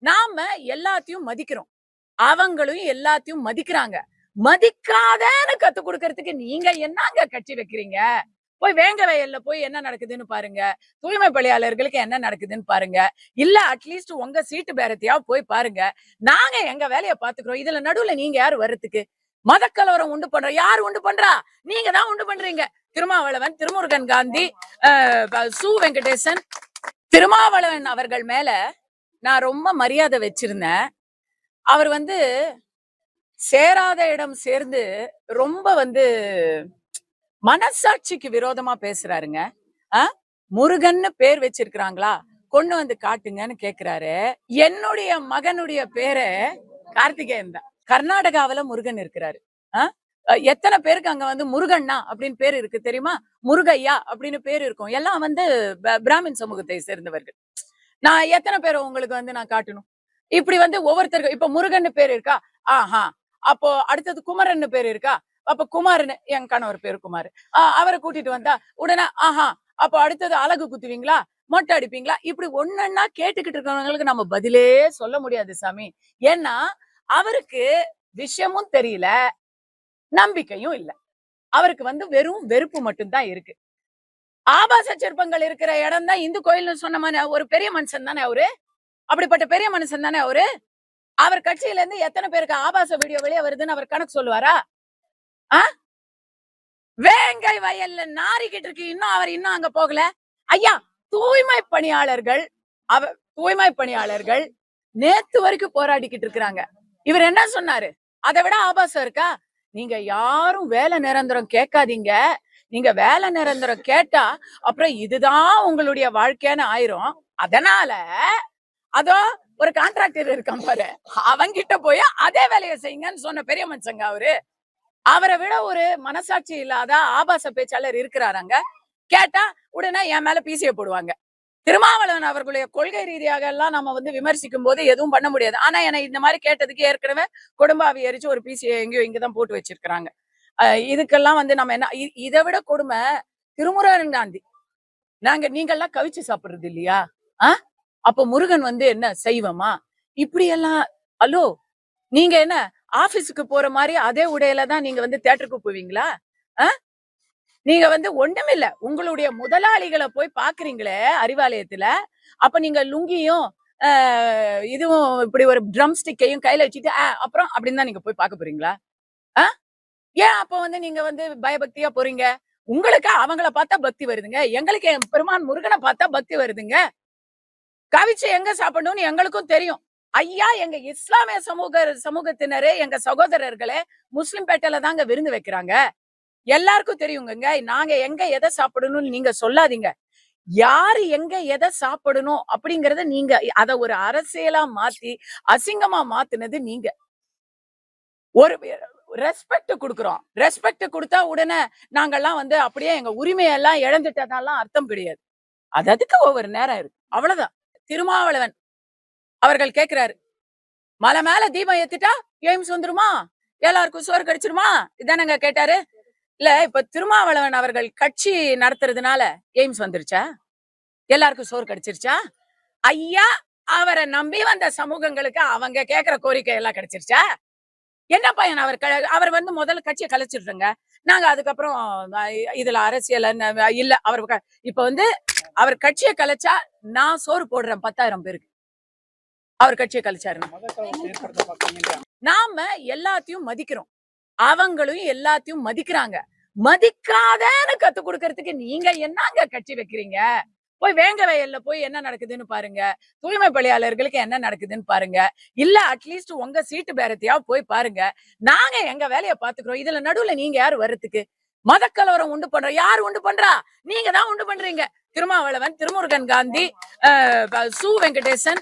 நாம எல்லாத்தையும் மதிக்கிறோம், அவங்களும் எல்லாத்தையும் மதிக்கிறாங்க. மதிக்காதன்னு கத்து கொடுக்கறதுக்கு நீங்க என்னங்க கட்சி வைக்கிறீங்க? போய் வேங்க வயல்ல போய் என்ன நடக்குதுன்னு பாருங்க. தூய்மை பணியாளர்களுக்கு என்ன நடக்குதுன்னு பாருங்க. இல்ல அட்லீஸ்ட் உங்க சீட்டு பேரத்தையாவது போய் பாருங்க. நாங்க எங்க வேலையை பாத்துக்கிறோம். இதுல நடுவுல நீங்க யாரு வர்றதுக்கு? மதக்கலவரம் உண்டு பண்ற யாரு உண்டு பண்றா? நீங்க தான் உண்டு பண்றீங்க. திருமாவளவன், திருமுருகன் காந்தி, சு வெங்கடேசன், திருமாவளவன் அவர்கள் மேல நான் ரொம்ப மரியாதை வச்சிருந்தேன். அவர் சேராத இடம் சேர்ந்து ரொம்ப மனசாட்சிக்கு விரோதமா பேசுறாருங்க. முருகன்னு பேர் வச்சிருக்கிறாங்களா, கொண்டு காட்டுங்கன்னு கேக்குறாரு. என்னுடைய மகனுடைய பேரு கார்த்திகேயன் தான். கர்நாடகாவில முருகன் இருக்கிறாரு. எத்தனை பேருக்கு அங்க முருகண்ணா அப்படின்னு பேர் இருக்கு தெரியுமா? முருகையா அப்படின்னு பேர் இருக்கும். எல்லாம் பிராமின் சமூகத்தை சேர்ந்தவர்கள். நான் எத்தனை பேரை உங்களுக்கு நான் காட்டணும்? இப்படி ஒவ்வொருத்தருக்கும் இப்ப முருகன் பேர் இருக்கா? ஆஹா. அப்போ அடுத்தது குமரன் பேர் இருக்கா? அப்ப குமார்னு என் கணவர் பேரு குமார். அவரை கூட்டிட்டு வந்தா உடனே ஆஹா. அப்போ அடுத்தது அழகு குத்துவீங்களா, மொட்டை அடிப்பீங்களா? இப்படி ஒன்னொன்னா கேட்டுக்கிட்டு இருக்கிறவங்களுக்கு நம்ம பதிலே சொல்ல முடியாது சாமி. ஏன்னா அவருக்கு விஷயமும் தெரியல, நம்பிக்கையும் இல்ல. அவருக்கு வெறும் வெறுப்பு மட்டும்தான் இருக்கு. ஆபாச சிற்பங்கள் இருக்கிற இடம் தான் இந்து கோயில்னு சொன்ன மாதிரி ஒரு பெரிய மனுஷன் தானே அவரு. அப்படிப்பட்ட பெரிய மனுஷன் தானே அவரு. அவர் கட்சியில இருந்து எத்தனை பேருக்கு ஆபாச வீடியோ வெளியே வருதுன்னு அவர் கணக்கு சொல்லுவாரா? வேங்கை வயல்ல நாரிக்கிட்டு இருக்கு. இன்னும் அங்க போகல. ஐயா, தூய்மை பணியாளர்கள் நேத்து வரைக்கும் போராடிக்கிட்டு இருக்கிறாங்க. இவர் என்ன சொன்னாரு? அதை விட ஆபாசம் இருக்கா? நீங்க யாரும் வேலை நிரந்தரம் கேட்காதீங்க. நீங்க வேலை நிரந்தரம் கேட்டா அப்புறம் இதுதான் உங்களுடைய வாழ்க்கைன்னு ஆயிரும். அதனால அதோ ஒரு கான்ட்ராக்டர் இருக்கான் பாரு, அவங்கிட்ட போய் அதே வேலையை செய்யுங்கன்னு சொன்ன பெரிய மனுஷங்க அவரு. அவரை விட ஒரு மனசாட்சி இல்லாத ஆபாச பேச்சாளர் இருக்கிறாராங்க. கேட்டா உடனே என் மேல பிசிய போடுவாங்க. திருமாவளவன் அவர்களுடைய கொள்கை ரீதியாக எல்லாம் நம்ம விமர்சிக்கும் போது எதுவும் பண்ண முடியாது. ஆனா என்னை இந்த மாதிரி கேட்டதுக்கு ஏற்கனவே குடும்பாவி எரிச்சு ஒரு பிசியை எங்கேயோ இங்கதான் போட்டு வச்சிருக்கிறாங்க. இதுக்கெல்லாம் நம்ம என்ன, இதை விட கொடுமை திருமுருகன் காந்தி. நீங்கெல்லாம் கவிச்சு சாப்பிடுறது இல்லையா? அப்ப முருகன் என்ன செய்வமா? இப்படி எல்லாம் ஹலோ, நீங்க என்ன ஆபீஸுக்கு போற மாதிரி அதே உடையில தான் நீங்க தியேட்டருக்கு போவீங்களா? நீங்க ஒண்ணுமில்ல, உங்களுடைய முதலாளிகளை போய் பாக்குறீங்களே அறிவாலயத்துல, அப்ப நீங்க லுங்கியும் இதுவும் இப்படி ஒரு ட்ரம் ஸ்டிக்கையும் கையில வச்சுட்டு அப்புறம் அப்படின்னு தான் நீங்க போய் பார்க்க போறீங்களா? ஏன் அப்ப நீங்க பயபக்தியா போறீங்க? உங்களுக்கு அவங்கள பார்த்தா பக்தி வருதுங்க, எங்களுக்கு என் பெருமான் முருகனை பார்த்தா பக்தி வருதுங்க. கவிச்சு எங்க சாப்பிடணும்னு எங்களுக்கும் தெரியும். ஐயா, எங்க இஸ்லாமிய சமூகத்தினரே, எங்க சகோதரர்களே முஸ்லிம் பேட்டையில தாங்க விருந்து வைக்கிறாங்க. எல்லாருக்கும் தெரியுங்க. நாங்க எங்க எதை சாப்பிடணும்னு நீங்க சொல்லாதீங்க. யாரு எங்க எதை சாப்பிடணும் அப்படிங்கறத நீங்க அத ஒரு அரசியலா மாத்தி அசிங்கமா மாத்தினது நீங்க. ஒரு ரெஸ்பெக்ட் கொடுக்கிறோம். ரெஸ்பெக்ட் கொடுத்தா உடனே நாங்கெல்லாம் அப்படியே எங்க உரிமையெல்லாம் இழந்துட்டதாலாம் அர்த்தம் கிடையாது. அதுக்கு ஒவ்வொரு நேரம் இருக்கு, அவ்வளவுதான். திருமாவளவன் அவர்கள் கேட்கிறாரு, மலை மேல தீபம் ஏத்திட்டா எய்ம்ஸ் வந்துருமா, எல்லாருக்கும் சோறு கிடைச்சிருமா? இதானங்க கேட்டாரு. இல்ல, இப்ப திருமாவளவன் அவர்கள் கட்சி நடத்துறதுனால எய்ம்ஸ் வந்துருச்சா? எல்லாருக்கும் சோறு கிடைச்சிருச்சா? ஐயா, அவரை நம்பி வந்த சமூகங்களுக்கு அவங்க கேட்கிற கோரிக்கை எல்லாம் கிடைச்சிருச்சா? என்ன பையன் அவர் முதல்ல கட்சியை கலைச்சிடுறங்க. நாங்க அதுக்கப்புறம் இதுல அரசியல் இல்ல. அவர் இப்ப அவர் கட்சியை கலைச்சா நான் சோறு போடுறேன் 10,000 பேருக்கு. அவர் கட்சியை கழிச்சாரு. நாம எல்லாத்தையும் மதிக்கிறோம், அவங்களும் எல்லாத்தையும் மதிக்கிறாங்க. மதிக்காதன்னு கத்து கொடுக்கறதுக்கு நீங்க என்னங்க கட்சி வைக்கிறீங்க? போய் வேங்க வயல்ல போய் என்ன நடக்குதுன்னு பாருங்க. தூய்மை பணியாளர்களுக்கு என்ன நடக்குதுன்னு பாருங்க. இல்ல அட்லீஸ்ட் உங்க சீட்டு பேரத்தையாவது போய் பாருங்க. நாங்க எங்க வேலையை பாத்துக்கிறோம். இதுல நடுவுல நீங்க யாரு வர்றதுக்கு? மதக்கலவரம் உண்டு பண்ற யாரு உண்டு பண்றா? நீங்க தான் உண்டு பண்றீங்க. திருமாவளவன், திருமுருகன் காந்தி, சு வெங்கடேசன்,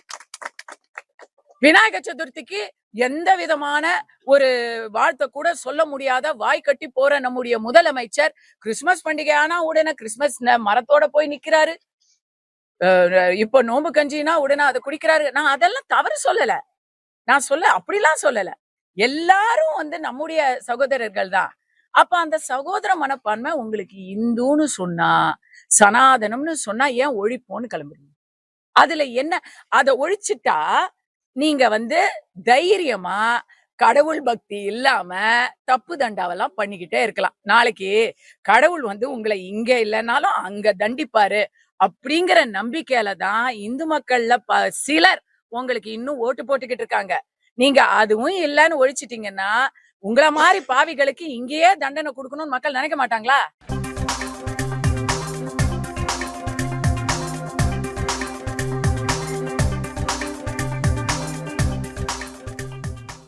விநாயக சதுர்த்திக்கு எந்த விதமான ஒரு வாழ்த்தை கூட சொல்ல முடியாத வாய் கட்டி போற நம்முடைய முதலமைச்சர் கிறிஸ்துமஸ் பண்டிகை ஆனா உடனே கிறிஸ்துமஸ் மரத்தோட போய் நிக்கிறாரு. இப்ப நோம்பு கஞ்சினா உடனே அதை குடிக்கிறாரு. நான் அதெல்லாம் தவறு சொல்லல, நான் அப்படிலாம் சொல்லல. எல்லாரும் நம்முடைய சகோதரர்கள் தான். அப்ப அந்த சகோதர மனப்பான்மை உங்களுக்கு இந்துன்னு சொன்னா, சனாதனம்னு சொன்னா ஏன் ஒழிப்போன்னு கிளம்புறீங்க? அதுல என்ன? அதை ஒழிச்சுட்டா நீங்க தைரியமா கடவுள் பக்தி இல்லாம தப்பு தண்டாவெல்லாம் பண்ணிக்கிட்டே இருக்கலாம். நாளைக்கு கடவுள் உங்களை இங்க இல்லைன்னாலும் அங்க தண்டிப்பாரு அப்படிங்கிற நம்பிக்கையில தான் இந்து மக்கள்ல சிலர் உங்களுக்கு இன்னும் ஓட்டு போட்டுக்கிட்டு இருக்காங்க. நீங்க அதுவும் இல்லைன்னு ஒழிச்சிட்டீங்கன்னா உங்கள மாதிரி பாவிகளுக்கு இங்கேயே தண்டனை கொடுக்கணும்னு மக்கள் நினைக்க மாட்டாங்களா?